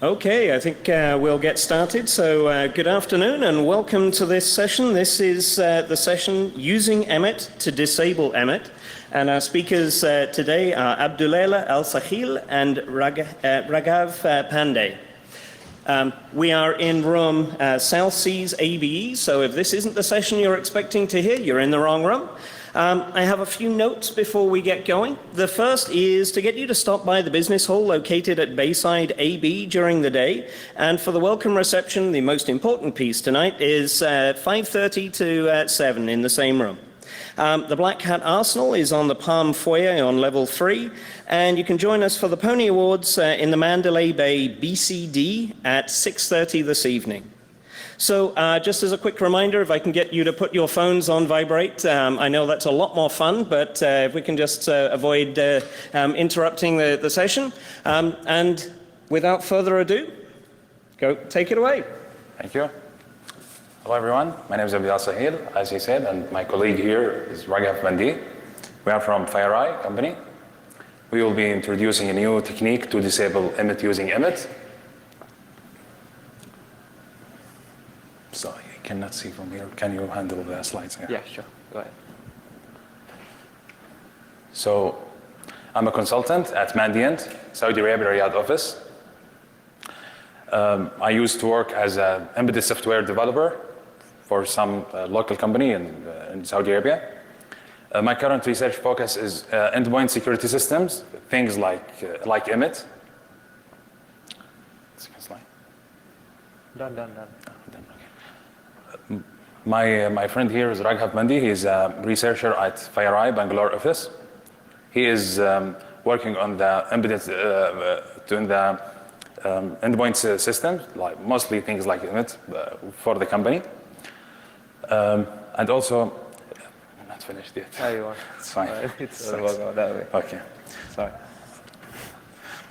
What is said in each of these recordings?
Okay, I think we'll get started. So good afternoon and welcome to this session. This is the session Using EMET to Disable EMET. And our speakers today are Abdulela Al-Sakhil and Raghav Pandey. We are in room South Seas ABE, so if this isn't the session you're expecting to hear, you're in the wrong room. I have a few notes before we get going. The first is to get you to stop by the business hall located at Bayside AB during the day. And for the welcome reception, the most important piece tonight is 5:30 to 7 in the same room. The Black Hat Arsenal is on the Palm Foyer on level 3, and you can join us for the Pony Awards in the Mandalay Bay BCD at 6:30 this evening. So just as a quick reminder, if I can get you to put your phones on vibrate, I know that's a lot more fun, but if we can just avoid interrupting the session. And without further ado, take it away. Thank you. Hello, everyone. My name is Abdulela Al-Sakhil, as he said, and my colleague here is Raghav Pandey. We are from FireEye company. We will be introducing a new technique to disable EMET using EMET. So I cannot see from here. Can you handle the slides here? Yeah, sure. Go ahead. So I'm a consultant at Mandiant, Saudi Arabia Riyadh office. I used to work as an embedded software developer for some local company in Saudi Arabia. My current research focus is endpoint security systems, things like EMET. Done. My friend here is Raghav Pandey. He's a researcher at FireEye Bangalore office. He is working on the embedded endpoint systems, like mostly things like EMET for the company. And also, I'm not finished yet. There you are. It's fine. It's that way. Okay. Sorry.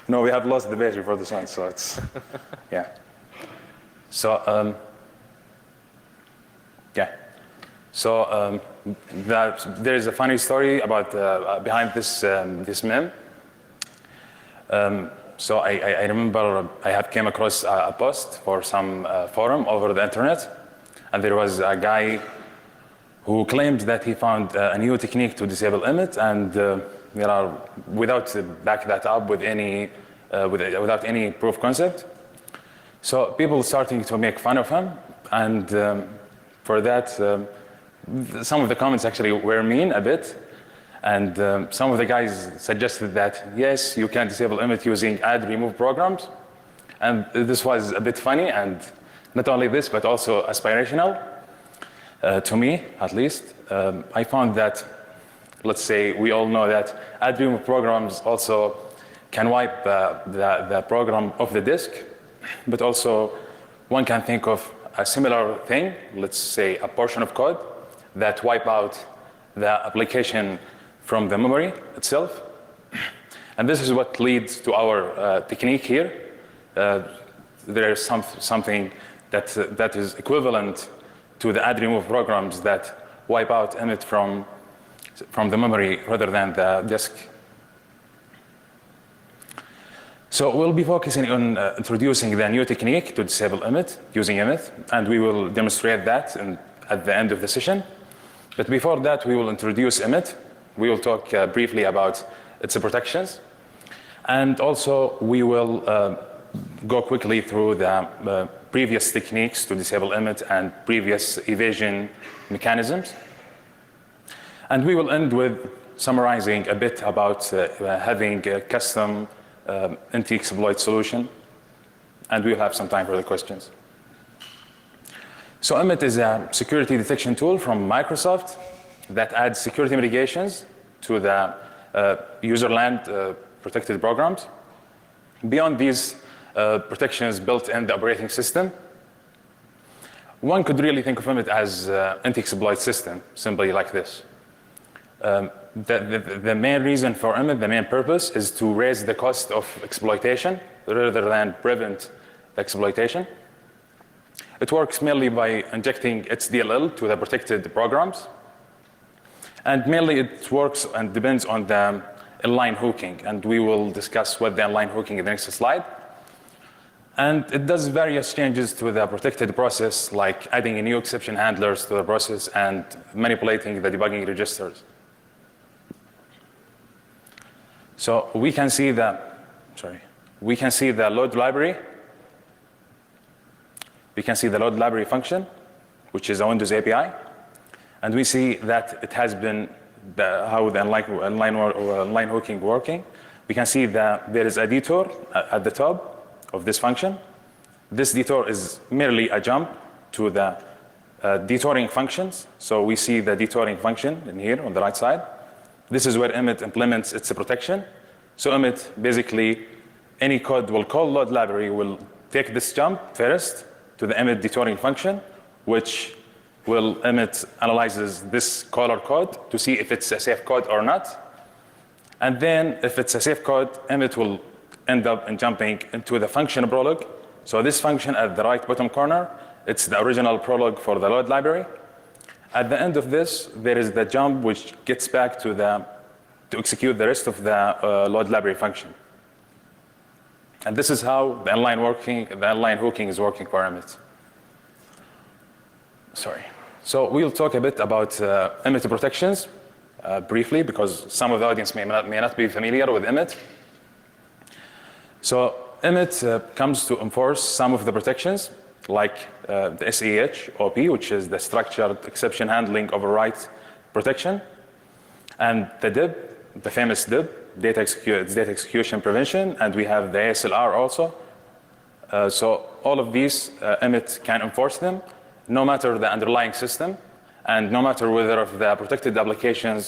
No, we have lost the battery for this one, so it's yeah. So there is a funny story about behind this meme. So I remember I have came across a post for some forum over the internet, and there was a guy who claimed that he found a new technique to disable EMET, and without back that up with without any proof concept. So people starting to make fun of him, and for that, some of the comments actually were mean a bit. And some of the guys suggested that, yes, you can disable EMET using add remove programs. And this was a bit funny, and not only this, but also aspirational, to me, at least. I found that, let's say, we all know that add remove programs also can wipe the program off the disk, but also one can think of a similar thing, let's say a portion of code that wipe out the application from the memory itself. And this is what leads to our technique here. There is something that is equivalent to the add remove programs that wipe out EMET from the memory rather than the disk. So we'll be focusing on introducing the new technique to disable EMET using EMET, and we will demonstrate that at the end of the session. But before that, we will introduce EMET. We will talk briefly about its protections, and also we will go quickly through the previous techniques to disable EMET and previous evasion mechanisms. And we will end with summarizing a bit about having a custom anti-exploit solution, and we'll have some time for the questions. So EMET is a security detection tool from Microsoft that adds security mitigations to the user-land protected programs. Beyond these protections built in the operating system, one could really think of EMET as an anti-exploit system, simply like this. The main reason for EMET, the main purpose, is to raise the cost of exploitation rather than prevent the exploitation. It works mainly by injecting its DLL to the protected programs. And mainly it works and depends on the inline hooking. And we will discuss what the inline hooking in the next slide. And it does various changes to the protected process, like adding a new exception handlers to the process and manipulating the debugging registers. So we can see the load library. We can see the load library function, which is a Windows API. And we see that it has been how the inline hooking working. We can see that there is a detour at the top of this function. This detour is merely a jump to the detouring functions. So we see the detouring function in here on the right side. This is where EMET implements its protection. So EMET, basically, any code will call load library will take this jump first to the EMET detouring function, which EMET analyzes this caller code to see if it's a safe code or not. And then if it's a safe code, EMET will end up in jumping into the function prologue. So this function at the right bottom corner, it's the original prologue for the load library. At the end of this, there is the jump which gets back to execute the rest of the load library function. And this is how the inline hooking is working for EMET. Sorry. So we'll talk a bit about EMET protections briefly, because some of the audience may not be familiar with EMET. So EMET comes to enforce some of the protections, like the SEH OP, which is the structured exception handling overwrite protection, and the DIP, the famous DIP, data execution prevention, and we have the ASLR also. So all of these, EMET can enforce them, no matter the underlying system, and no matter whether the protected application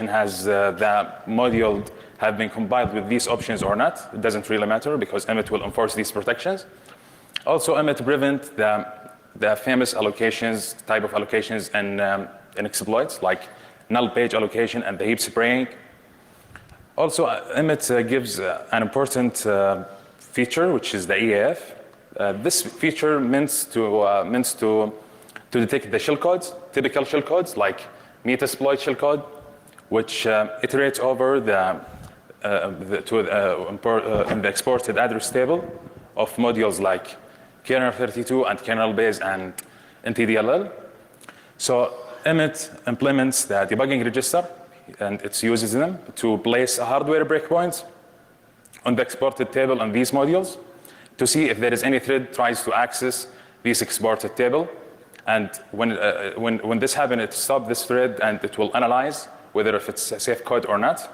has the module have been compiled with these options or not. It doesn't really matter, because EMET will enforce these protections. Also, EMET prevent the famous allocations, type of allocations in exploits, like null page allocation and the heap spraying. Also, EMET gives an important feature, which is the EAF. This feature meant to detect the shellcodes, typical shellcodes like Metasploit shellcode, which iterates over in the exported address table of modules like kernel 32 and kernel base and NTDLL. So EMET implements the debugging register, and it uses them to place a hardware breakpoint on the exported table on these modules to see if there is any thread tries to access this exported table. And when this happens, it stops this thread and it will analyze whether if it's a safe code or not.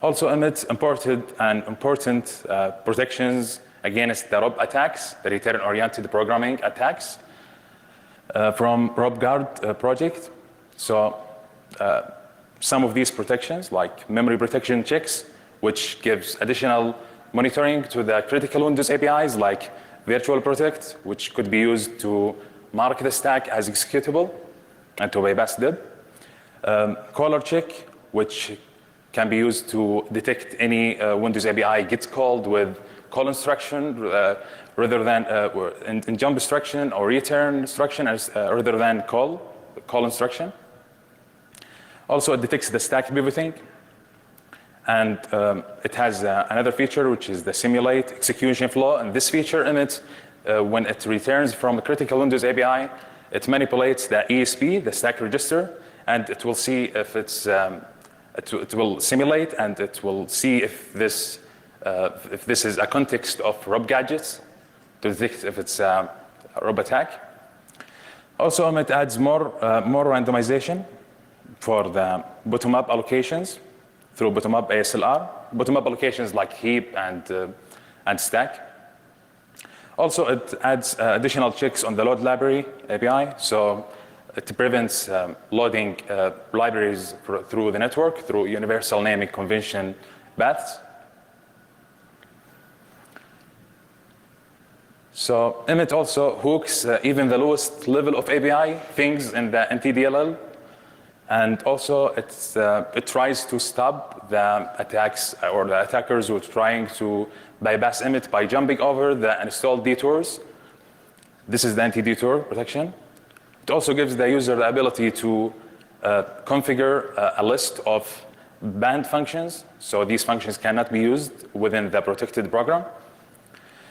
Also, EMET imported an important protections against the ROB attacks, the return-oriented programming attacks, from RobGuard project. So some of these protections, like memory protection checks, which gives additional monitoring to the critical Windows APIs, like virtual protect, which could be used to mark the stack as executable and to bypass DIB. Caller check, which can be used to detect any Windows API gets called with call instruction rather than in jump instruction or return instruction rather than call instruction. Also, it detects the stack pivoting. And it has another feature, which is the simulate execution flow. And this feature emits when it returns from a critical Windows API, it manipulates the ESP, the stack register, and it will see if it's it will simulate, and it will see if this is a context of ROB gadgets to detect if it's a ROB attack. Also, it adds more randomization for the bottom-up allocations through bottom-up ASLR, bottom-up allocations like heap and stack. Also, it adds additional checks on the load library API, so it prevents loading libraries through the network through universal naming convention paths. So EMET also hooks even the lowest level of API things in the NTDLL. And also, it tries to stop the attacks or the attackers who are trying to bypass EMET by jumping over the installed detours. This is the anti-detour protection. It also gives the user the ability to configure a list of banned functions, so these functions cannot be used within the protected program.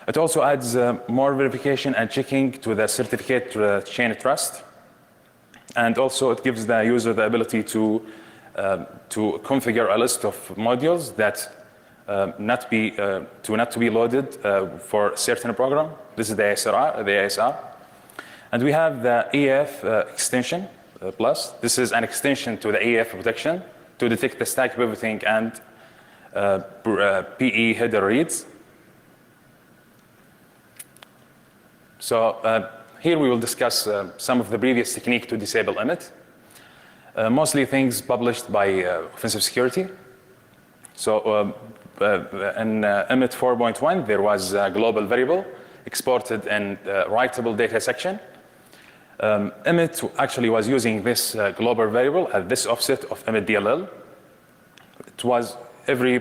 It also adds more verification and checking to the certificate chain trust. And also it gives the user the ability to configure a list of modules that not to be loaded for a certain program. This is the ASR. And we have the EAF extension plus. This is an extension to the EAF protection to detect the stack pivoting and PE header reads. So here we will discuss some of the previous technique to disable EMET. Mostly things published by Offensive Security. So in EMET 4.1, there was a global variable exported in writable data section. EMET actually was using this global variable at this offset of EMET DLL. It was every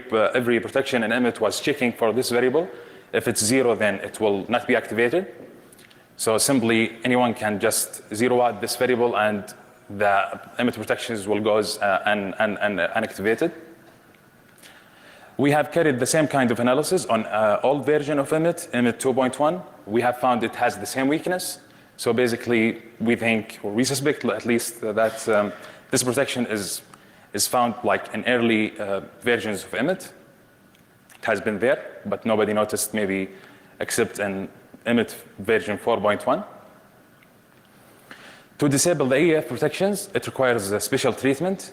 protection in EMET was checking for this variable. If it's 0, then it will not be activated. So simply anyone can just zero out this variable and the EMET protections will go unactivated. We have carried the same kind of analysis on old version of EMET 2.1. We have found it has the same weakness. So basically, we think, or we suspect at least, that this protection is found like in early versions of EMET. It has been there, but nobody noticed maybe except in EMET version 4.1. To disable the EAF protections, it requires a special treatment.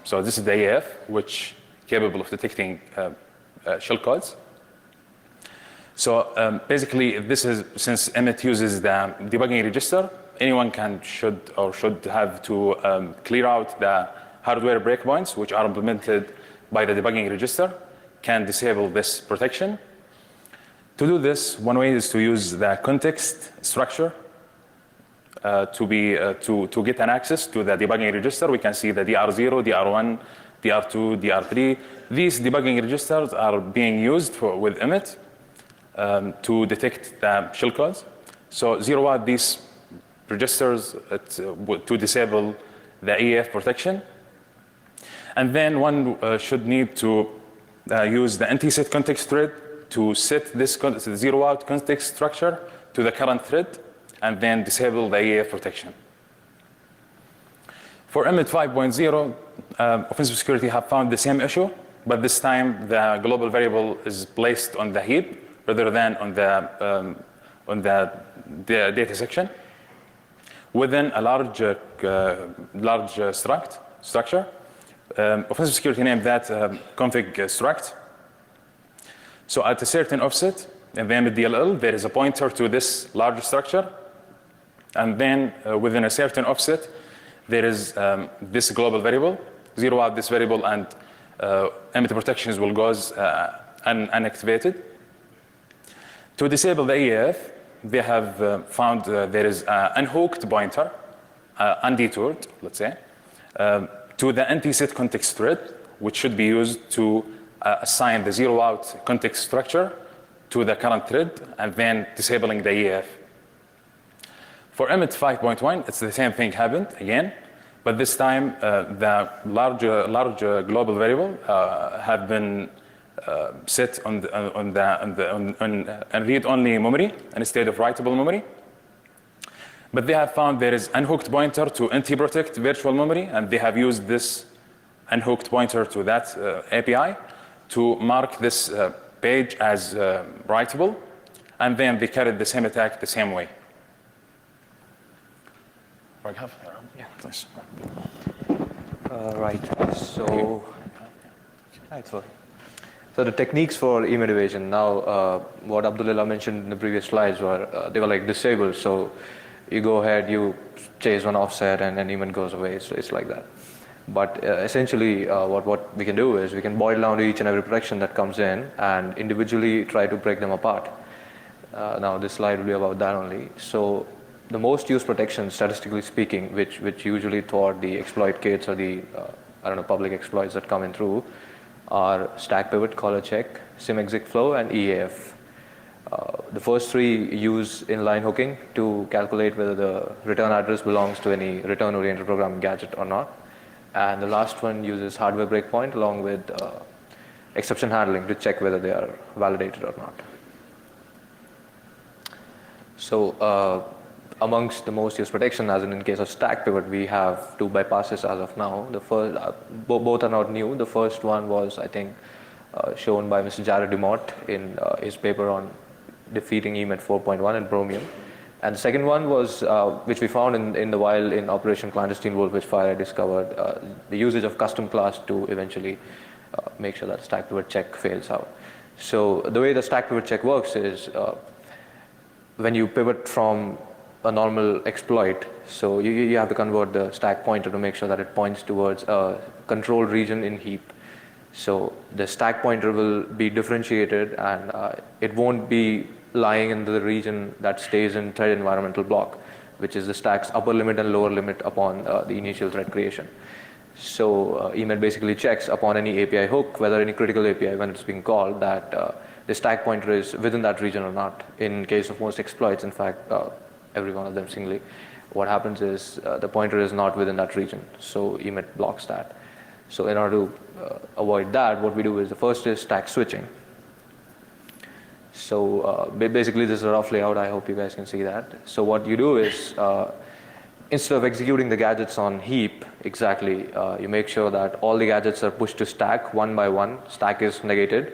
So this is the EAF, which capable of detecting shellcodes. So basically, this is, since EMET uses the debugging register, anyone should have to clear out the hardware breakpoints, which are implemented by the debugging register, can disable this protection. To do this, one way is to use the context structure to get an access to the debugging register. We can see the DR0, DR1, DR2, DR3. These debugging registers are being used with EMET to detect the shellcodes. So zero out these registers to disable the EAF protection. And then one should need to use the anti-set context thread to set this zero out context structure to the current thread and then disable the EAF protection. For EMET 5.0, Offensive Security have found the same issue, but this time the global variable is placed on the heap rather than on the data section within a large structure. Offensive Security named that config struct. So at a certain offset in the EMET DLL, there is a pointer to this large structure, and then within a certain offset, there is this global variable. Zero out this variable, and EMET protections will go unactivated. To disable the EAF, they have found there is an unhooked pointer, undetoured, let's say, to the anti-set context thread, which should be used to assign the zero out context structure to the current thread, and then disabling the EAF. For EMET 5.1, it's the same thing happened again, but this time the large global variable have been set on read-only memory instead of writable memory. But they have found there is unhooked pointer to anti-protect virtual memory, and they have used this unhooked pointer to that API to mark this page as writable, and then they carried the same attack the same way. Yeah. Nice. Right. So the techniques for EMET evasion. Now, what Abdullah mentioned in the previous slides were they were like disabled. So you go ahead, you chase one offset, and then EMET goes away. So it's like that. But essentially, what we can do is we can boil down to each and every protection that comes in and individually try to break them apart. Now, this slide will be about that only. So the most used protections, statistically speaking, which usually thwart the exploit kits or the public exploits that come in through, are stack pivot, collar check, sim-exec flow, and EAF. The first three use inline hooking to calculate whether the return address belongs to any return-oriented programming gadget or not. And the last one uses hardware breakpoint along with exception handling to check whether they are validated or not. So amongst the most used protection, as in case of stack pivot, we have two bypasses as of now. The first, both are not new. The first one was, I think, shown by Mr. Jared DeMott in his paper on defeating EMET 4.1 and Bromium. And the second one was, which we found in the wild in Operation Clandestine Wolf, which FireEye discovered, the usage of custom class to eventually make sure that stack pivot check fails out. So the way the stack pivot check works is when you pivot from a normal exploit, so you have to convert the stack pointer to make sure that it points towards a controlled region in heap. So the stack pointer will be differentiated and it won't be lying in the region that stays in thread environmental block, which is the stack's upper limit and lower limit upon the initial thread creation. So EMET basically checks upon any API hook, whether any critical API when it's being called, that the stack pointer is within that region or not. In case of most exploits, in fact, every one of them singly, what happens is the pointer is not within that region. So EMET blocks that. So in order to avoid that, what we do is the first is stack switching. So basically this is a rough layout. I hope you guys can see that. So what you do is instead of executing the gadgets on heap exactly, you make sure that all the gadgets are pushed to stack one by one. Stack is negated,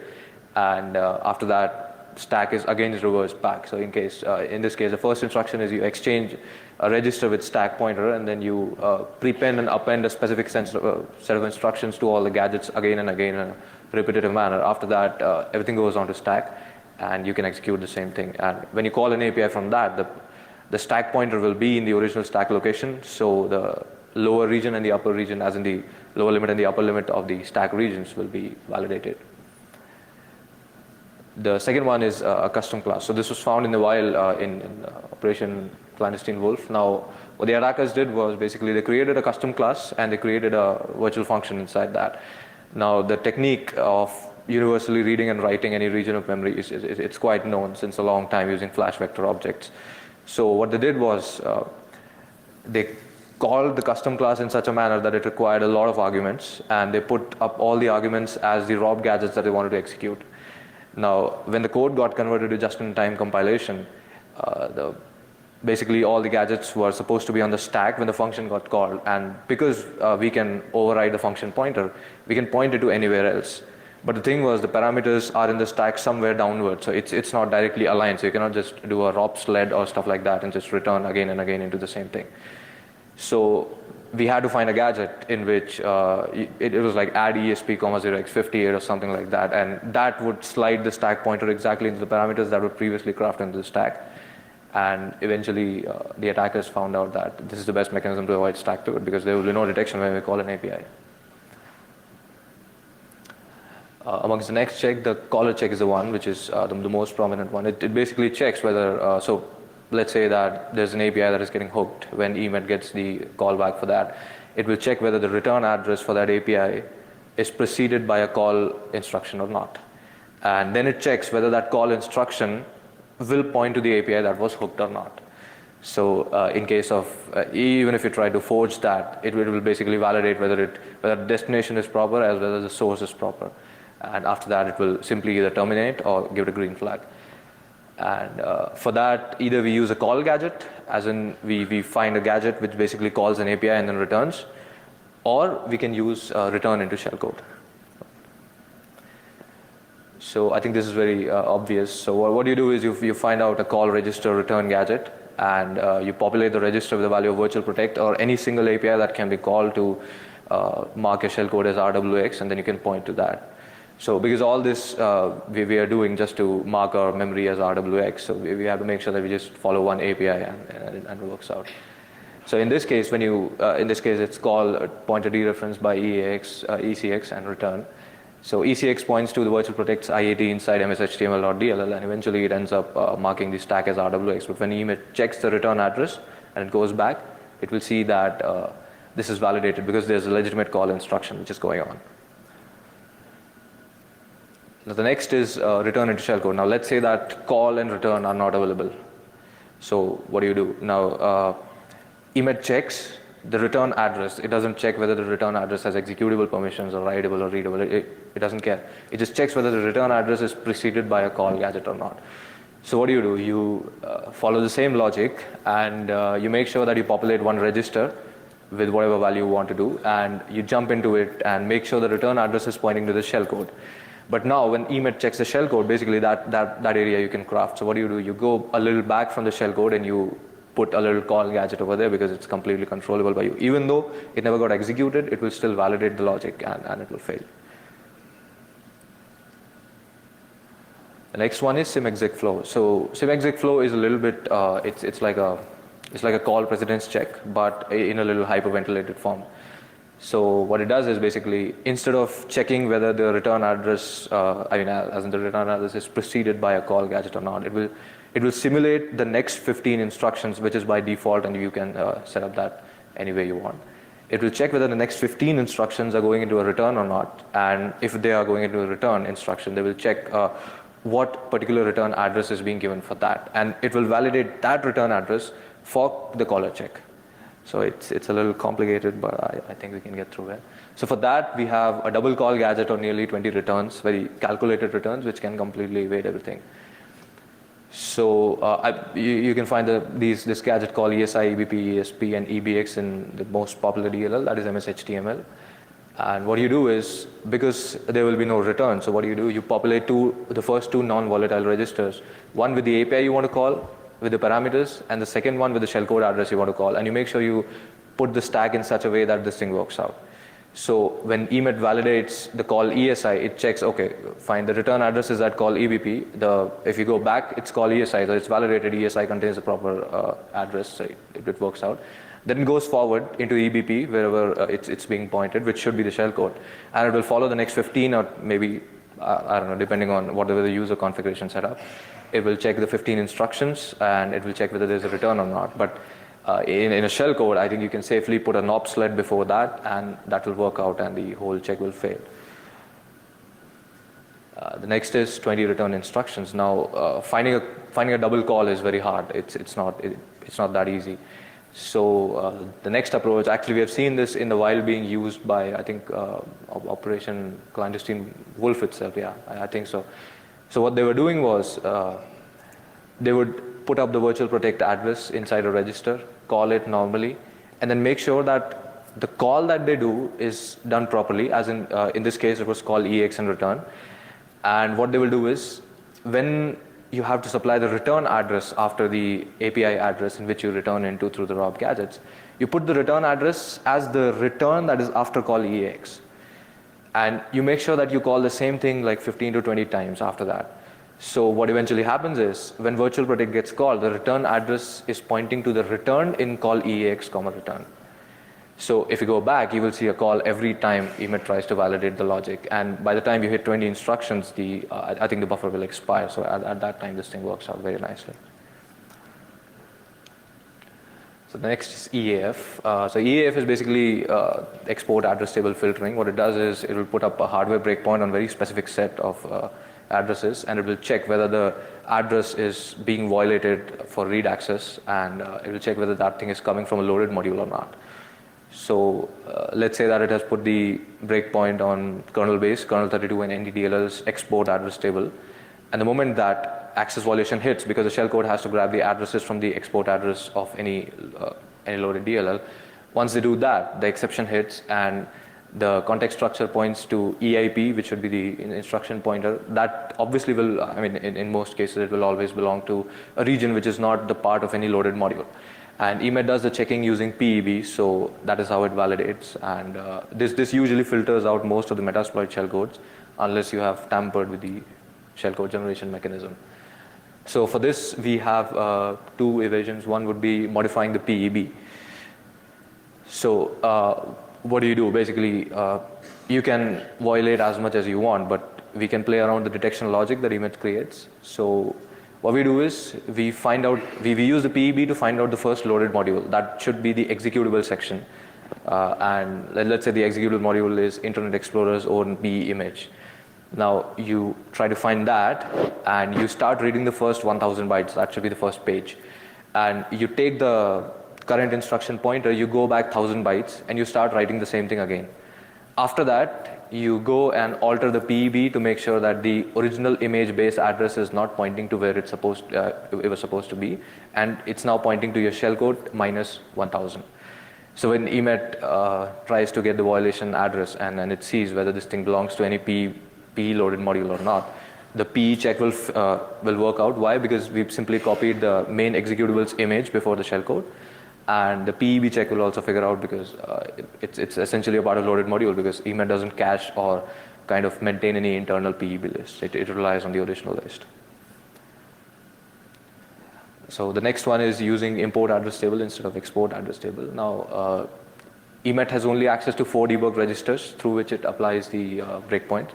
and after that stack is again reversed back. So in this case, the first instruction is you exchange a register with stack pointer, and then you prepend and append a specific set of instructions to all the gadgets again and again in a repetitive manner. After that, everything goes on to stack, and you can execute the same thing. And when you call an API from that, the stack pointer will be in the original stack location. So the lower region and the upper region, as in the lower limit and the upper limit of the stack regions, will be validated. The second one is a custom class. So this was found in the wild in Operation Clandestine Wolf. Now, what the attackers did was basically they created a custom class and they created a virtual function inside that. Now, the technique of universally reading and writing any region of memory it's quite known since a long time using flash vector objects. So what they did was they called the custom class in such a manner that it required a lot of arguments, and they put up all the arguments as the robbed gadgets that they wanted to execute. Now, when the code got converted to just-in-time compilation, basically all the gadgets were supposed to be on the stack when the function got called, and because we can override the function pointer, we can point it to anywhere else. But the thing was, the parameters are in the stack somewhere downward, so it's not directly aligned, so you cannot just do a ROP sled or stuff like that and just return again and again into the same thing. So we had to find a gadget in which it was like add ESP, 0x58 or something like that, and that would slide the stack pointer exactly into the parameters that were previously crafted into the stack. And eventually the attackers found out that this is the best mechanism to avoid stack pivot, because there will be no detection when we call an API. Amongst the next check, the caller check is the one which is the most prominent one. It basically checks whether, so let's say that there's an API that is getting hooked. When EMET gets the callback for that, it will check whether the return address for that API is preceded by a call instruction or not. And then it checks whether that call instruction will point to the API that was hooked or not. So in case of, even if you try to forge that, it will basically validate whether the destination is proper as well as the source is proper. And after that, it will simply either terminate or give it a green flag. And for that, either we use a call gadget, as in we find a gadget which basically calls an API and then returns, or we can use return into shellcode. So I think this is very obvious. So what you do is you find out a call register return gadget, and you populate the register with the value of virtual protect or any single API that can be called to mark your shellcode as RWX, and then you can point to that. So because all this we are doing just to mark our memory as RWX, so we have to make sure that we just follow one API and it works out. So in this case, in this case it's called pointer dereference by ECX and return. So ECX points to the virtual protect's IAT inside MS-HTML.dll, and eventually it ends up marking the stack as RWX. But when EMET checks the return address and it goes back, it will see that this is validated because there's a legitimate call instruction which is going on. Now the next is return into shellcode. Now let's say that call and return are not available. So what do you do? Now EMET checks the return address, it doesn't check whether the return address has executable permissions or writable or readable. It doesn't care. It just checks whether the return address is preceded by a call gadget or not. So what do? You follow the same logic, and you make sure that you populate one register with whatever value you want to do, and you jump into it and make sure the return address is pointing to the shellcode. But now when EMET checks the shellcode, basically that area you can craft. So what do? You go a little back from the shellcode and you put a little call gadget over there because it's completely controllable by you. Even though it never got executed, it will still validate the logic and it will fail. The next one is SimExec flow. So SimExec flow is a little bit, it's like a call precedence check, but in a little hyperventilated form. So what it does is basically, instead of checking whether the return address, as in the return address is preceded by a call gadget or not, it will simulate the next 15 instructions, which is by default, and you can set up that any way you want. It will check whether the next 15 instructions are going into a return or not, and if they are going into a return instruction, they will check what particular return address is being given for that, and it will validate that return address for the caller check. So it's a little complicated, but I think we can get through it. So for that, we have a double call gadget or nearly 20 returns, very calculated returns, which can completely evade everything. So you can find this gadget called ESI, EBP, ESP, and EBX in the most popular DLL, that is MS-HTML. And what you do is, because there will be no return, so what do? You populate the first two non-volatile registers, one with the API you want to call, with the parameters, and the second one with the shellcode address you want to call, and you make sure you put the stack in such a way that this thing works out. So when EMET validates the call ESI, it checks, okay, fine, the return address is at call EBP. If you go back, it's call ESI, so it's validated ESI contains the proper address, so it works out. Then it goes forward into EBP, wherever it's being pointed, which should be the shellcode, and it will follow the next 15 or maybe, I don't know, depending on whatever the user configuration set up. It will check the 15 instructions, and it will check whether there's a return or not. But in a shellcode, I think you can safely put an op sled before that, and that will work out, and the whole check will fail. The next is 20 return instructions. Now, finding a double call is very hard. It's not that easy. So the next approach, actually, we have seen this in the wild being used by, I think, Operation Clandestine Wolf itself. Yeah, I think so. So what they were doing was they would put up the virtual protect address inside a register, call it normally, and then make sure that the call that they do is done properly, as in this case it was call EX and return. And what they will do is, when you have to supply the return address after the API address in which you return into through the ROB gadgets, you put the return address as the return that is after call EX. And you make sure that you call the same thing like 15 to 20 times after that. So what eventually happens is, when virtual protect gets called, the return address is pointing to the return in call EX, return. So if you go back, you will see a call every time EMET tries to validate the logic. And by the time you hit 20 instructions, I think the buffer will expire. So at that time, this thing works out very nicely. So the next is EAF. So EAF is basically export address table filtering. What it does is it will put up a hardware breakpoint on a very specific set of addresses, and it will check whether the address is being violated for read access, and it will check whether that thing is coming from a loaded module or not. So let's say that it has put the breakpoint on kernel base, kernel 32 and NDDLL's export address table. And the moment that access violation hits, because the shellcode has to grab the addresses from the export address of any loaded DLL, once they do that, the exception hits, and the context structure points to EIP, which should be the instruction pointer. That obviously will, in most cases, it will always belong to a region which is not the part of any loaded module. And EMET does the checking using PEB, so that is how it validates. And this usually filters out most of the Metasploit shellcodes, unless you have tampered with the shellcode generation mechanism. So for this, we have two evasions. One would be modifying the PEB. So what do? Basically, you can violate as much as you want, but we can play around the detection logic that EMET creates. So what we do is we use the PEB to find out the first loaded module. That should be the executable section. And let's say the executable module is Internet Explorer's own BE image. Now you try to find that, and you start reading the first 1000 bytes. That should be the first page. And you take the current instruction pointer, you go back 1000 bytes and you start writing the same thing again. After that, you go and alter the PEB to make sure that the original image base address is not pointing to where it was supposed to be, and it's now pointing to your shellcode minus 1000. So when EMET tries to get the violation address and it sees whether this thing belongs to any PE loaded module or not, the PE check will work out. Why? Because we've simply copied the main executable's image before the shellcode, and the PEB check will also figure out, because it's essentially a part of loaded module, because EMET doesn't cache or kind of maintain any internal PEB list. It relies on the original list. So the next one is using import address table instead of export address table. Now, EMET has only access to 4 debug registers through which it applies the breakpoint.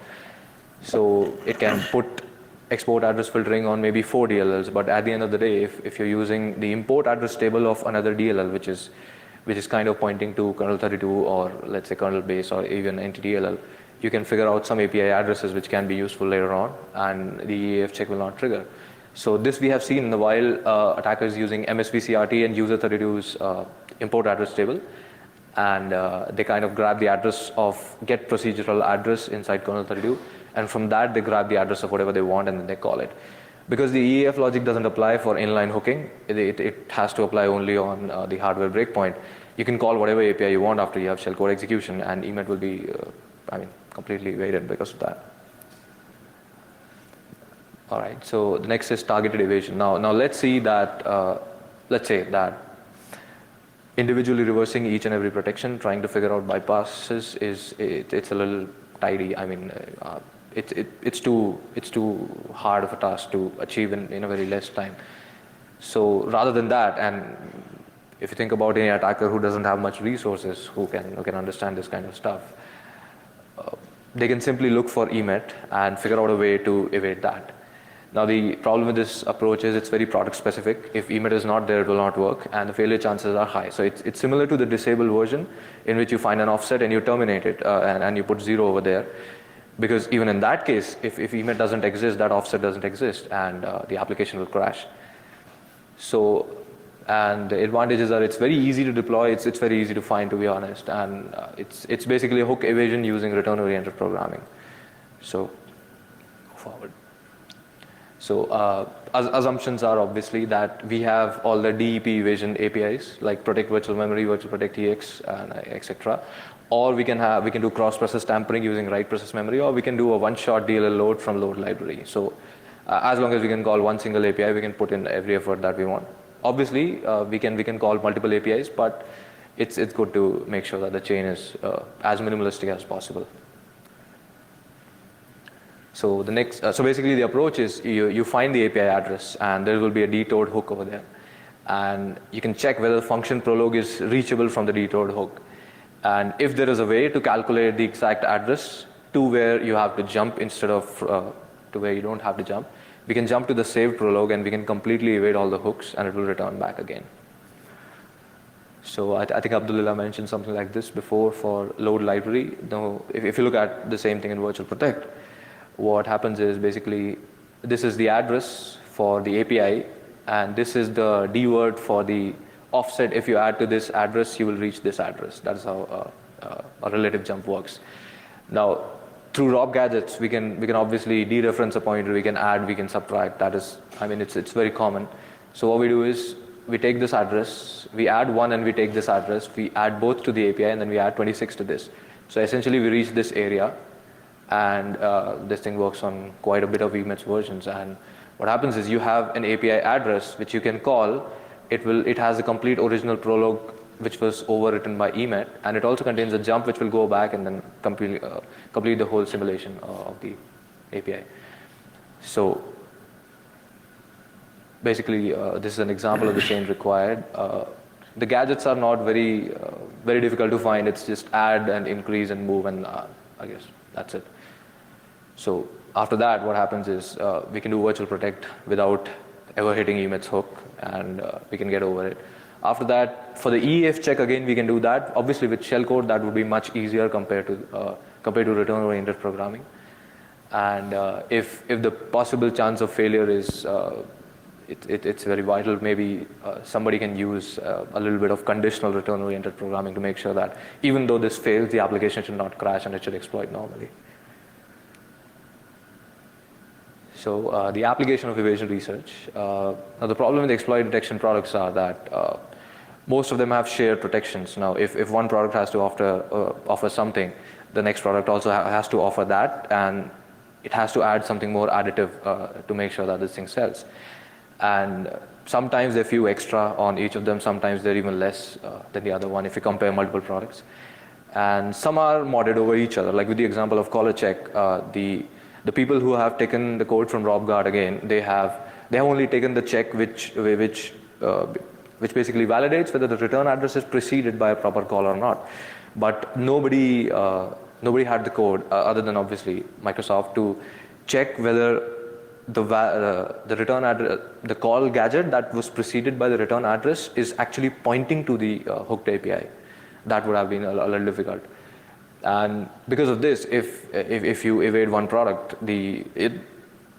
So it can put export address filtering on maybe 4 DLLs, but at the end of the day, if you're using the import address table of another DLL, which is kind of pointing to kernel 32 or let's say kernel base or even NTDLL, you can figure out some API addresses which can be useful later on, and the EAF check will not trigger. So this we have seen in the while attackers using MSVCRT and user32's import address table, and they kind of grab the address of get procedural address inside kernel 32, and from that they grab the address of whatever they want and then they call it. Because the EAF logic doesn't apply for inline hooking, it has to apply only on the hardware breakpoint. You can call whatever API you want after you have shellcode execution, and EMET will be completely evaded because of that. All right, so the next is targeted evasion. Now let's say that individually reversing each and every protection, trying to figure out bypasses it's a little tidy. I mean, it's too hard of a task to achieve in a very less time. So rather than that, and if you think about any attacker who doesn't have much resources, who can understand this kind of stuff, they can simply look for EMET and figure out a way to evade that. Now the problem with this approach is it's very product specific. If EMET is not there, it will not work, and the failure chances are high. So it's similar to the disabled version, in which you find an offset and you terminate it and you put 0 over there. Because even in that case, if EMET doesn't exist, that offset doesn't exist, and the application will crash. So, and the advantages are it's very easy to deploy, it's very easy to find, to be honest, and it's basically a hook evasion using return-oriented programming. So, go forward. So assumptions are obviously that we have all the DEP evasion APIs like protect virtual memory, virtual protect EX, and etc. Or we can do cross-process tampering using write process memory, or we can do a one-shot DLL load from load library. So as long as we can call one single API, we can put in every effort that we want. Obviously, we can call multiple APIs, but it's good to make sure that the chain is as minimalistic as possible. So so basically the approach is you find the API address and there will be a detoured hook over there, and you can check whether the function prologue is reachable from the detoured hook, and if there is a way to calculate the exact address to where you have to jump instead of to where you don't have to jump, we can jump to the saved prologue and we can completely evade all the hooks and it will return back again. So I think Abdullah mentioned something like this before for load library. Now if you look at the same thing in virtual protect, what happens is basically this is the address for the API, and this is the D word for the offset. If you add to this address, you will reach this address. That is how a relative jump works. Now, through ROP gadgets, we can obviously dereference a pointer, we can add, we can subtract. That is, it's very common. So what we do is we take this address, we add 1 and we take this address, we add both to the API and then we add 26 to this. So essentially we reach this area, and this thing works on quite a bit of EMET's versions. And what happens is you have an API address which you can call. It has a complete original prologue which was overwritten by EMET, and it also contains a jump which will go back and then complete the whole simulation of the API. So basically this is an example of the chain required. The gadgets are not very difficult to find. It's just add and increase and move, and I guess that's it. So after that, what happens is we can do virtual protect without ever hitting EMET's hook, and we can get over it. After that, for the EAF check, again, we can do that. Obviously, with shellcode, that would be much easier compared to return-oriented programming. And if the possible chance of failure is it's very vital. Maybe somebody can use a little bit of conditional return-oriented programming to make sure that even though this fails, the application should not crash and it should exploit normally. So the application of evasion research. Now the problem with exploit detection products are that most of them have shared protections. Now if one product has to offer something, the next product also has to offer that, and it has to add something more additive to make sure that this thing sells. And sometimes there are few extra on each of them, sometimes they're even less than the other one if you compare multiple products. And some are modded over each other, like with the example of collar check, the people who have taken the code from RobGuard again, they have only taken the check which basically validates whether the return address is preceded by a proper call or not. But nobody had the code other than obviously Microsoft to check whether the return address, the call gadget that was preceded by the return address is actually pointing to the hooked API. That would have been a little difficult. And because of this, if you evade one product, if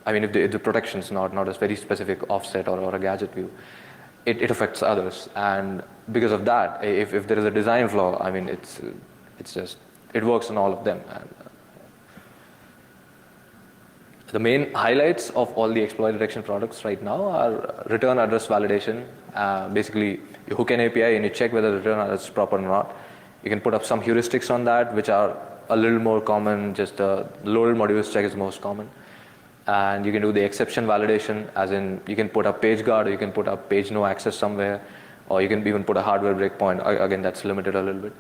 the protection is not a very specific offset or a gadget view, it affects others. And because of that, if there is a design flaw, I mean, it works on all of them. And the main highlights of all the exploit detection products right now are return address validation. Basically, you hook an API and you check whether the return address is proper or not. You can put up some heuristics on that, which are a little more common. Just the loaded modules check is most common. And you can do the exception validation, as in you can put up page guard, or you can put up page no access somewhere, or you can even put a hardware breakpoint. Again, that's limited a little bit.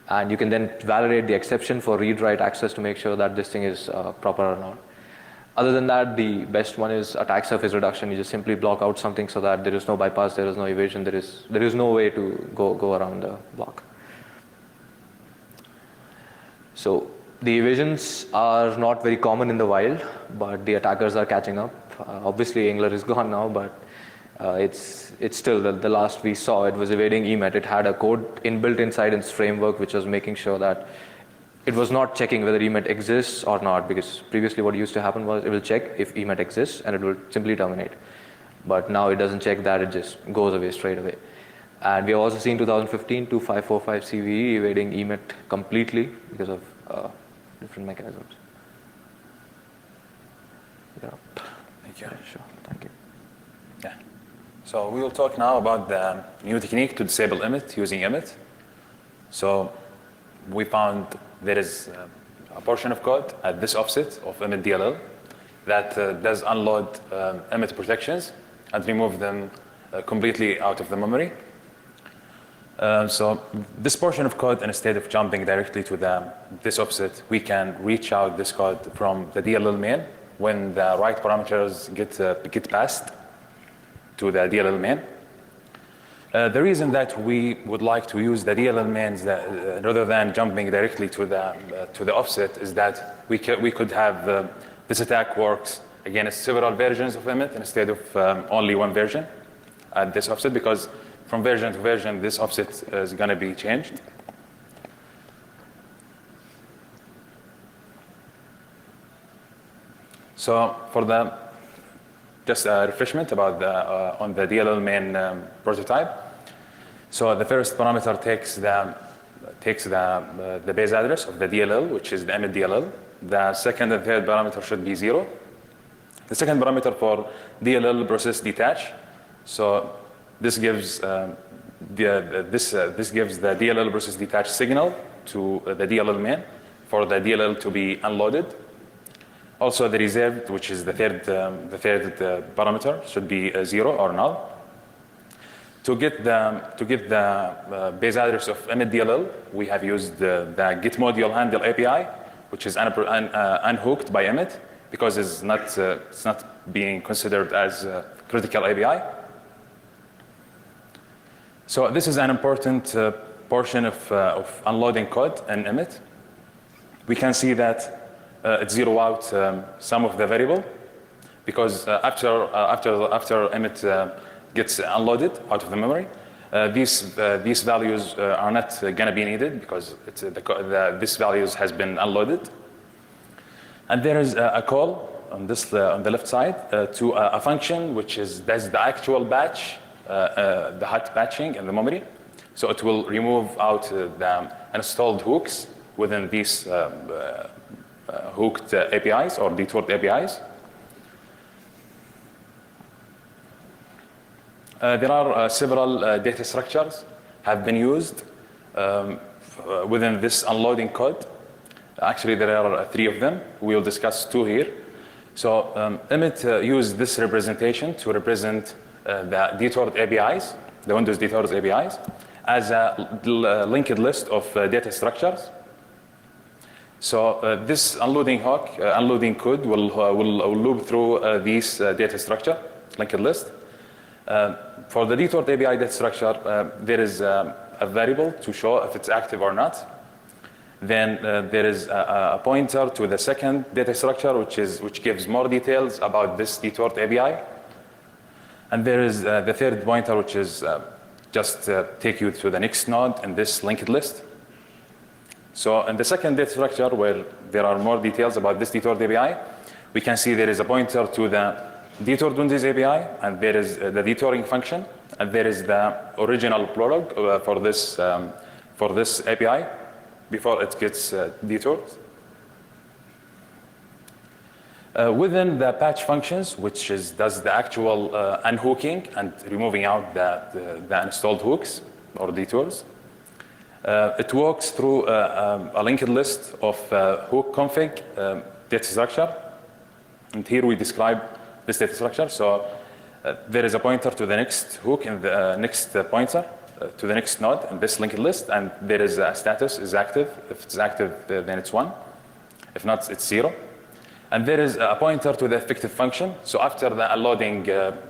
And you can then validate the exception for read-write access to make sure that this thing is proper or not. Other than that, the best one is attack surface reduction. You just simply block out something so that there is no bypass, there is no evasion, there is no way to go around the block. So the evasions are not very common in the wild, but the attackers are catching up. Obviously, Angler is gone now, but it's still the last we saw. It was evading EMET. It had a code inbuilt inside its framework, which was making sure that it was not checking whether EMET exists or not, because previously what used to happen was it will check if EMET exists and it will simply terminate. But now it doesn't check that, it just goes away straight away. And we have also seen 2015 2545 CVE evading EMET completely because of different mechanisms. Yeah. Thank you. Sure, thank you. Yeah. So we will talk now about the new technique to disable EMET using EMET. So we found there is a portion of code at this offset of EMET DLL that does unload EMET protections and remove them completely out of the memory. So this portion of code, instead of jumping directly to this offset, we can reach out this code from the DLL main when the right parameters get passed to the DLL main. The reason that we would like to use the DLL mains rather than jumping directly to the offset is that we could have this attack works against several versions of EMET instead of only one version at this offset, because from version to version this offset is going to be changed. So for just a refreshment about on the DLL main prototype. So the first parameter takes the base address of the DLL, which is the EMET DLL. The second and third parameter should be 0. The second parameter for DLL process detach. So this gives this gives the DLL process detach signal to the DLL main for the DLL to be unloaded. Also, the reserved, which is the third parameter, should be 0 or null. To get the base address of EMET DLL, we have used the get module handle API, which is unhooked by EMET because it's not being considered as a critical API. So this is an important portion of unloading code in EMET. We can see that it zero out some of the variable because after EMET gets unloaded out of the memory, these values are not going to be needed because this values has been unloaded. And there is a call on the left side to a function which does the actual batch, the hot batching in the memory. So it will remove out the installed hooks within these hooked APIs or detoured APIs. There are several data structures have been used within this unloading code. Actually, there are 3 of them. We'll discuss 2 here. So EMET used this representation to represent the detoured APIs, the Windows detoured APIs, as a linked list of data structures. So this unloading hook, unloading code will loop through these data structure, linked list. For the detoured API data structure, there is a variable to show if it's active or not. Then there is a pointer to the second data structure, which gives more details about this detoured API. And there is the third pointer, which is just take you to the next node in this linked list. So in the second data structure, where there are more details about this detoured API, we can see there is a pointer to the detoured Windows API, and there is the detouring function, and there is the original prologue for this API before it gets detoured. Within the patch functions, which does the actual unhooking and removing out the installed hooks or detours, it walks through a linked list of hook config data structure. And here we describe this data structure. So there is a pointer to the next hook and the next pointer to the next node in this linked list, and there is a status is active. If it's active, then it's 1. If not, it's 0. And there is a pointer to the effective function. So after the unloading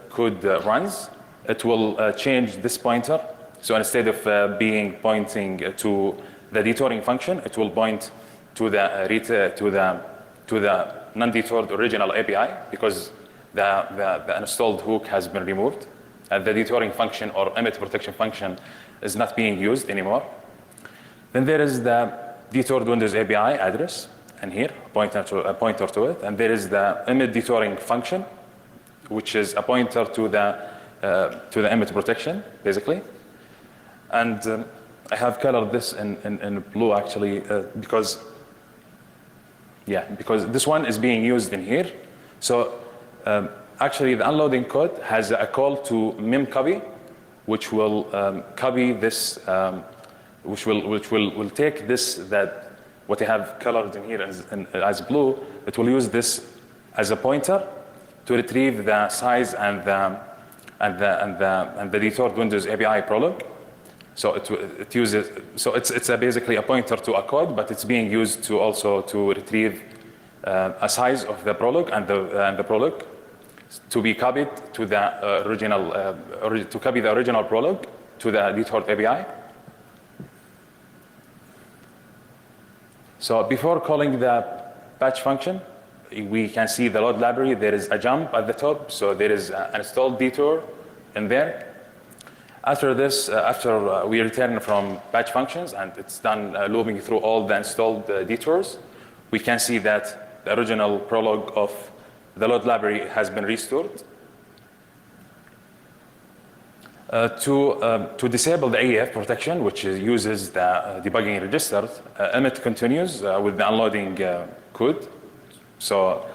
code runs, it will change this pointer. So instead of pointing to the detouring function, it will point to the non-detoured original API, because the installed hook has been removed. The detouring function or EMET protection function is not being used anymore. Then there is the detoured Windows API address, and here a pointer to it. And there is the EMET detouring function, which is a pointer to the EMET protection, basically. And I have colored this in blue, actually, because this one is being used in here. So actually, the unloading code has a call to memcopy, which will copy this, which will take this, what I have colored in here as blue. It will use this as a pointer to retrieve the size and the detoured Windows API prologue. So it uses, so it's basically a pointer to a code, but it's being used to also to retrieve a size of the prologue and the prologue to be copied to the original, to copy the original prologue to the detoured API. So before calling the patch function, we can see the load library. There is a jump at the top, so there is an installed detour in there. After this, after we return from patch functions and it's done looping through all the installed detours, we can see that the original prologue of the load library has been restored. To disable the AEF protection, which uses the debugging registers, EMET continues with the unloading code. So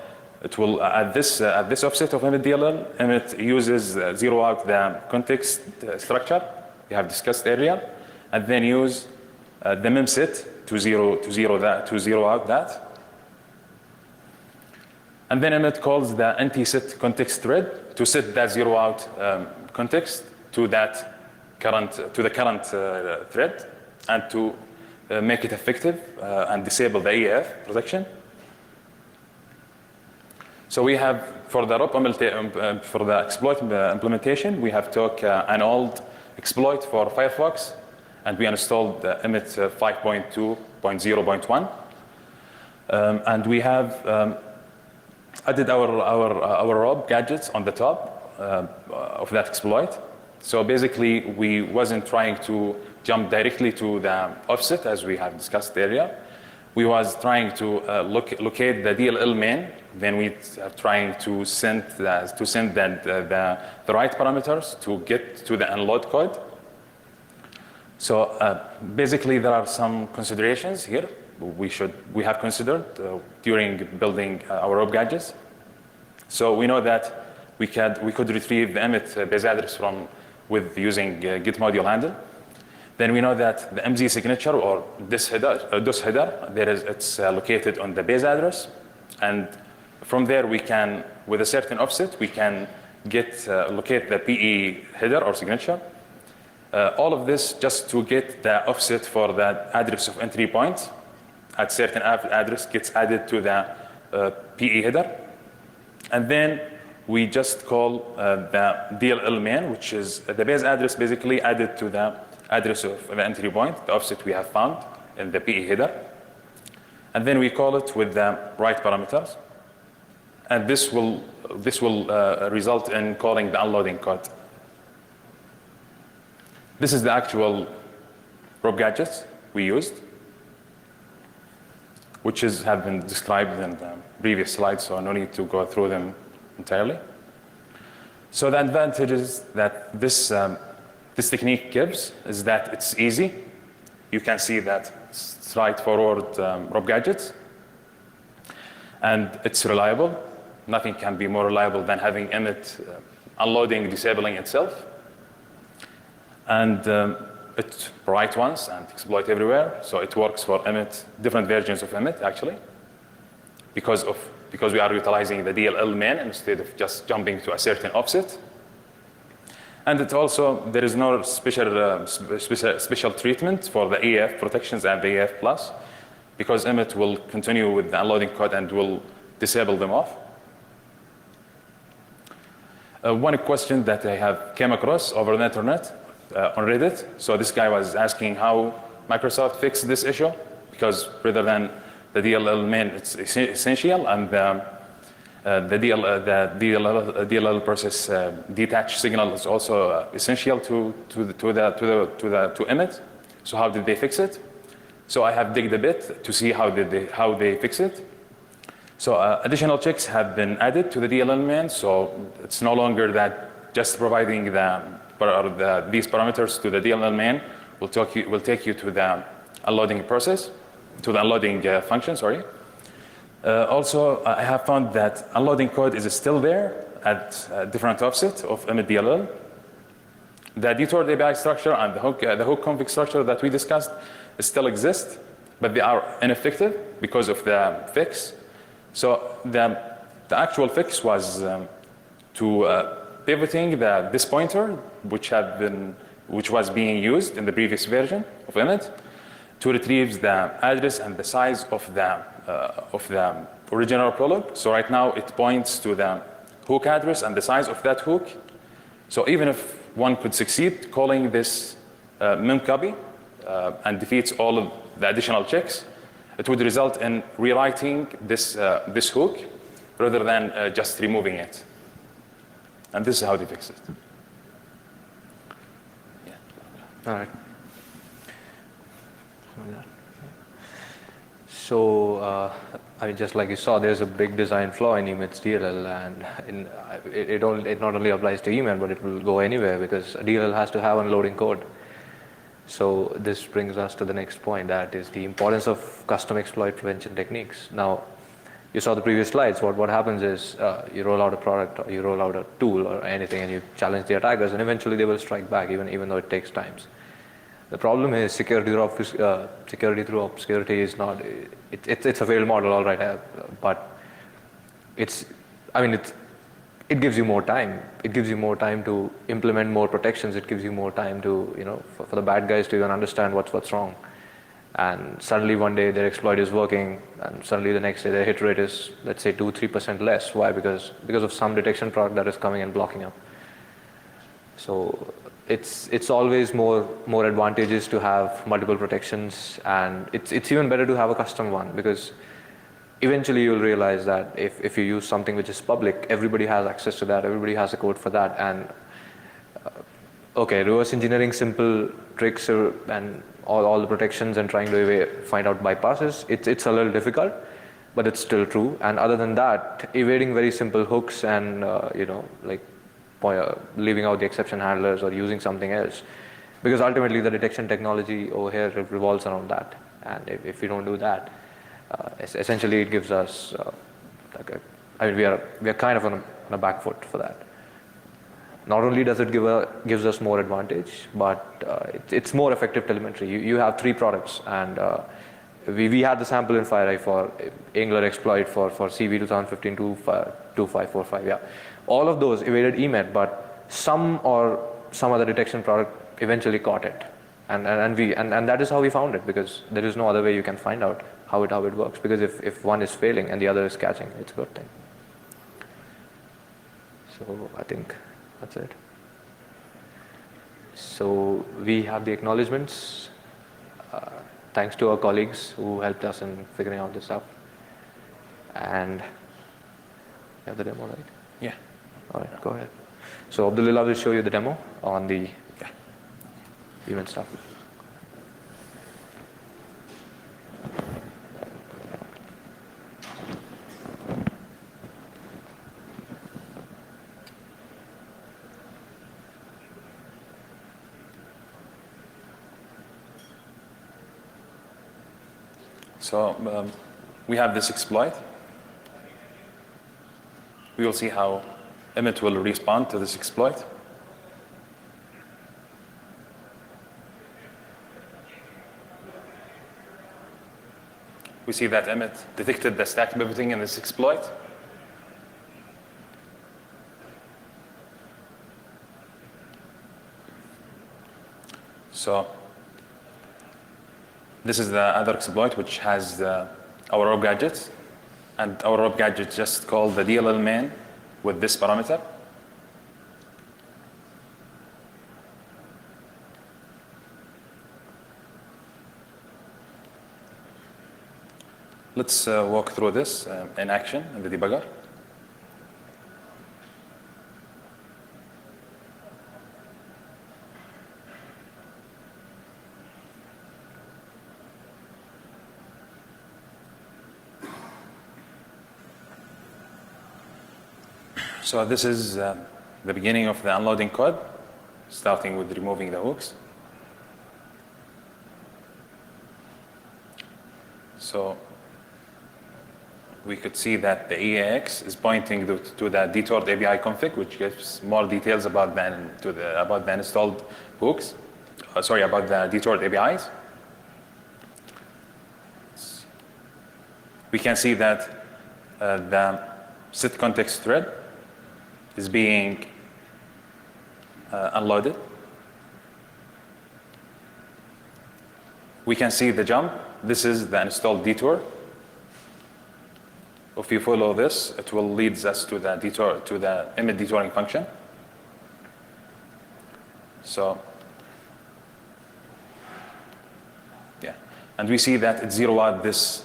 it will, at this offset of EMET DLL, EMET uses zero out the context structure we have discussed earlier, and then use the memset to zero out that. And then EMET calls the anti-set context thread to set that zero out context to the current thread, and to make it effective and disable the AEF protection. So we have, for the for the exploit implementation, we have took an old exploit for Firefox, and we installed EMET 5.2.0.1, and we have added our ROB gadgets on the top of that exploit. So basically, we wasn't trying to jump directly to the offset as we have discussed earlier. We was trying to locate the DLL main then we are trying to send the right parameters to get to the unload code. So basically, there are some considerations here we have considered during building our rope gadgets. So we know that we could retrieve the EMET base address with using git module handle. Then we know that the MZ signature or this header, it's located on the base address, and from there we can, with a certain offset, we can locate the PE header or signature. All of this just to get the offset for the address of entry point at certain address gets added to the PE header. And then we just call the DLL main, which is the base address basically added to the address of the entry point, the offset we have found in the PE header. And then we call it with the right parameters. And this will result in calling the unloading code. This is the actual rope gadgets we used, which have been described in the previous slides, so no need to go through them entirely. So the advantages that this technique gives is that it's easy. You can see that it's straightforward rope gadgets, and it's reliable. Nothing can be more reliable than having EMET unloading, disabling itself. And it write once and exploit everywhere. So it works for EMET, different versions of EMET actually, because we are utilizing the DLL main instead of just jumping to a certain offset. And it also, there is no special treatment for the EAF protections and the EAF plus, because EMET will continue with the unloading code and will disable them off. One question that I have came across over the internet on Reddit. So this guy was asking how Microsoft fixed this issue, because rather than the DLL main, it's essential, and the DLL process detach signal is also essential to EMET. So how did they fix it? So I have digged a bit to see how they fix it. So additional checks have been added to the DLL main. So it's no longer that just providing these parameters to the DLL main will take you to the unloading process, to the unloading function, sorry. Also, I have found that unloading code is still there at different offset of EMET DLL. The detoured API structure and the hook config structure that we discussed still exist, but they are ineffective because of the fix. So the actual fix was to pivoting this pointer, which was being used in the previous version of EMET, to retrieve the address and the size of the original prolog. So right now it points to the hook address and the size of that hook. So even if one could succeed calling this memcopy and defeats all of the additional checks, it would result in rewriting this hook rather than just removing it. And this is how they fix it. Yeah. All right. So, I mean, just like you saw, there's a big design flaw in EMET's DLL, and it not only applies to EMET, but it will go anywhere, because a DLL has to have unloading code. So this brings us to the next point, that is the importance of custom exploit prevention techniques. Now, you saw the previous slides. What happens is you roll out a product, or you roll out a tool or anything, and you challenge the attackers, and eventually they will strike back, even though it takes time. The problem is security through obscurity is not. It's a failed model, all right, but it gives you more time. It gives you more time to implement more protections. It gives you more time to, for the bad guys to even understand what's wrong. And suddenly one day their exploit is working, and suddenly the next day their hit rate is, let's say, 2-3% less. Why? Because of some detection product that is coming and blocking up. So it's always more advantageous to have multiple protections, and it's even better to have a custom one, because eventually you'll realize that if you use something which is public, everybody has access to that, everybody has a code for that, and reverse engineering simple tricks and all the protections and trying to find out bypasses, it's a little difficult, but it's still true. And other than that, evading very simple hooks and like leaving out the exception handlers or using something else, because ultimately the detection technology over here revolves around that. And if we don't do that, essentially it gives us we are kind of on a back foot for that. Not only does it gives us more advantage, but it's more effective telemetry. You have 3 products, and we had the sample in FireEye for Angler exploit for CV 2015-2545. Yeah, all of those evaded EMET, but some other detection product eventually caught it, and that is how we found it, because there is no other way you can find out how it works. Because if one is failing and the other is catching, it's a good thing. So I think that's it. So we have the acknowledgements. Thanks to our colleagues who helped us in figuring out this stuff. And you have the demo, right? Yeah. All right, go ahead. So Abdullah will show you the demo on the event stuff. So we have this exploit. We will see how EMET will respond to this exploit. We see that EMET detected the stack pivoting in this exploit. So this is the other exploit, which has our rope gadgets, and our rope gadget just called the DLL main with this parameter. Let's walk through this in action in the debugger. So this is the beginning of the unloading code, starting with removing the hooks. So we could see that the EAX is pointing to the detoured API config, which gives more details about the installed hooks. About the detoured APIs. We can see that the set context thread is being unloaded. We can see the jump. This is the installed detour. If you follow this, it will lead us to the detour, to the EMET detouring function. So, yeah, and we see that it zero out this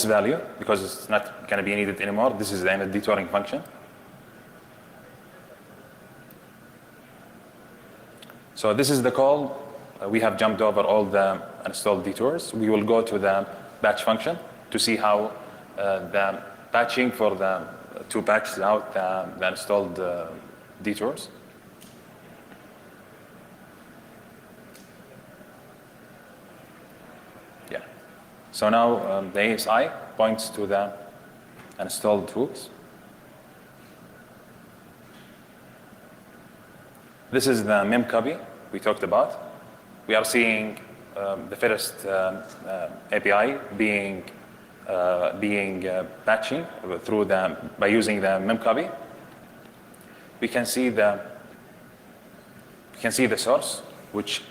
value because it's not going to be needed anymore. This is the EMET detouring function. So this is the call. We have jumped over all the installed detours. We will go to the batch function to see how the patching for to patch out the installed detours. Yeah. So now the ASI points to the installed hooks. This is the mem copy we talked about. We are seeing the first API being patching through by using the mem copy. We can see the source which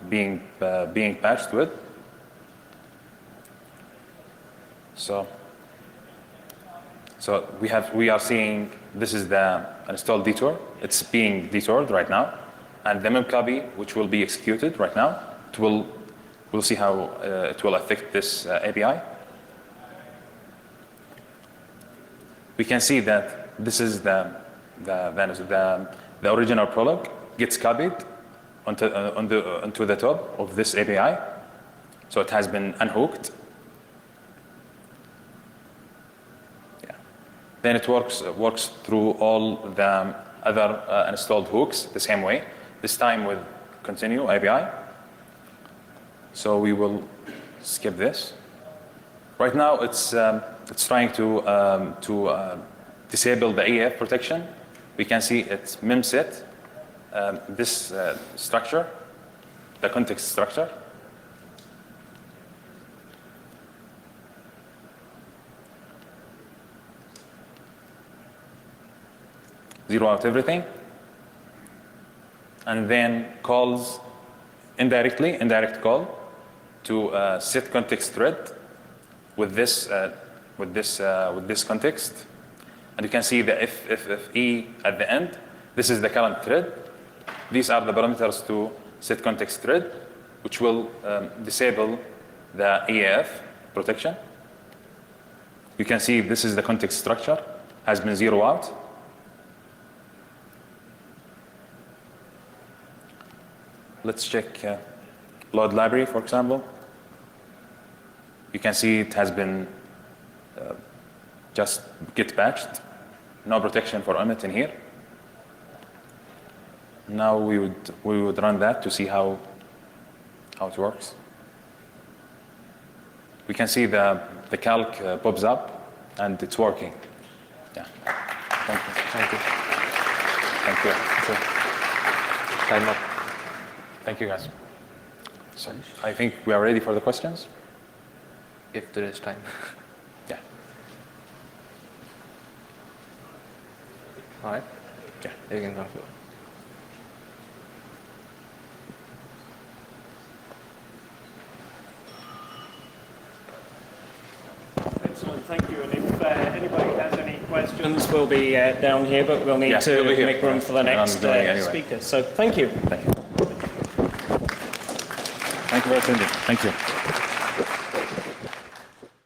being patched with. So we are seeing this is the installed detour. It's being detoured right now, and the mem copy which will be executed right now. We'll see how it will affect this API. We can see that this is the original prologue gets copied onto the top of this API. So it has been unhooked Then it works through all the other installed hooks the same way, this time with continue API. So we will skip this. Right now it's trying to disable the EF protection. We can see it's memset, this structure, the context structure. Zero out everything, and then calls indirect call to set context thread with this context, and you can see the FFFE at the end. This is the current thread. These are the parameters to set context thread, which will disable the EAF protection. You can see this is the context structure, has been zero out. Let's check load library, for example. You can see it has been just git patched. No protection for EMET in here. Now we would run that to see how it works. We can see the calc pops up and it's working. Yeah. Thank you. Thank you. Thank you. Sure. Time up. Thank you, guys. So I think we are ready for the questions. If there is time. Yeah. All right. Yeah. You can go. Excellent, thank you. And if anybody has any questions, we'll be down here, but we'll need Yes, to we'll be here. make room for the next going anyway. speaker. So thank you. Thank you. Thank you for attending. Thank you.